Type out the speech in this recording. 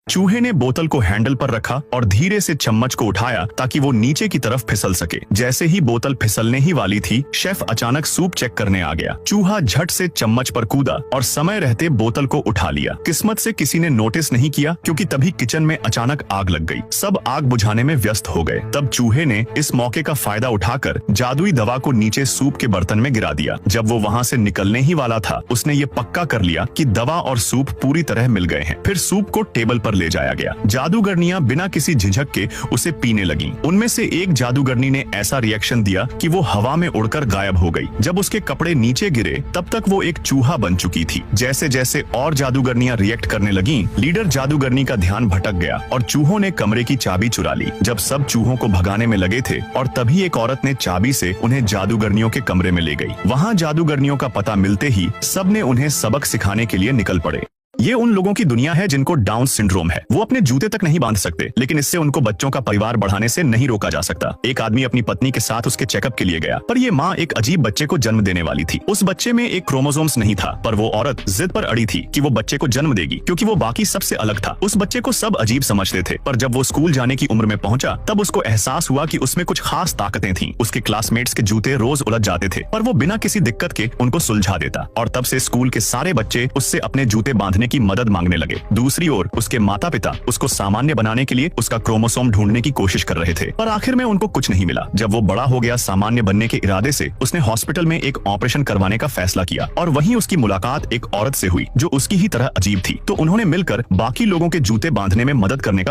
चूहे ने बोतल को हैंडल पर रखा और धीरे से चम्मच को उठाया ताकि वो नीचे की तरफ फिसल सके। जैसे ही बोतल फिसलने ही वाली थी, शेफ अचानक सूप चेक करने आ गया। चूहा झट से चम्मच पर कूदा और समय रहते बोतल को उठा लिया। किस्मत से किसी ने नोटिस नहीं किया क्योंकि तभी किचन में अचानक आग लग गई। सब आग बुझाने में व्यस्त हो गए। तब चूहे ने इस मौके का फायदा उठाकर जादुई दवा को नीचे सूप के बर्तन में गिरा दिया। जब वो वहाँ से निकलने ही वाला था, उसने ये पक्का कर लिया कि दवा और सूप पूरी तरह मिल गए हैं। फिर सूप को टेबल पर ले जाया गया। जादूगरनियां बिना किसी झिझक के उसे पीने लगीं। उनमें से एक जादूगरनी ने ऐसा रिएक्शन दिया कि वो हवा में उड़कर गायब हो गई। जब उसके कपड़े नीचे गिरे तब तक वो एक चूहा बन चुकी थी। जैसे जैसे और जादूगरनियां रिएक्ट करने लगीं, लीडर जादूगरनी का ध्यान भटक गया और चूहों ने कमरे की चाबी चुरा ली। जब सब चूहों को भगाने में लगे थे और तभी एक औरत ने चाबी से उन्हें जादूगरनियों के कमरे में ले गई। वहाँ जादूगरनियों का पता मिलते ही सबने उन्हें सबक सिखाने के लिए निकल पड़े। ये उन लोगों की दुनिया है जिनको डाउन सिंड्रोम है। वो अपने जूते तक नहीं बांध सकते, लेकिन इससे उनको बच्चों का परिवार बढ़ाने से नहीं रोका जा सकता। एक आदमी अपनी पत्नी के साथ उसके चेकअप के लिए गया, पर ये माँ एक अजीब बच्चे को जन्म देने वाली थी। उस बच्चे में एक क्रोमोसोम्स नहीं था, पर वो औरत जिद पर अड़ी थी कि वो बच्चे को जन्म देगी क्योंकि वो बाकी सबसे अलग था। उस बच्चे को सब अजीब समझते थे, पर जब वो स्कूल जाने की उम्र में पहुंचा तब उसको एहसास हुआ कि उसमें कुछ खास ताकतें थीं। उसके क्लासमेट्स के जूते रोज उलझ जाते थे, पर वो बिना किसी दिक्कत के उनको सुलझा देता और तब से स्कूल के सारे बच्चे उससे अपने जूते बांधने की मदद मांगने लगे। दूसरी ओर उसके माता पिता उसको सामान्य बनाने के लिए उसका क्रोमोसोम ढूंढने की कोशिश कर रहे थे, पर आखिर में उनको कुछ नहीं मिला। जब वो बड़ा हो गया, सामान्य बनने के इरादे से उसने हॉस्पिटल में एक ऑपरेशन करवाने का फैसला किया और वहीं उसकी मुलाकात एक औरत से हुई जो उसकी ही तरह अजीब थी। तो उन्होंने मिलकर बाकी लोगों के जूते बांधने में मदद करने का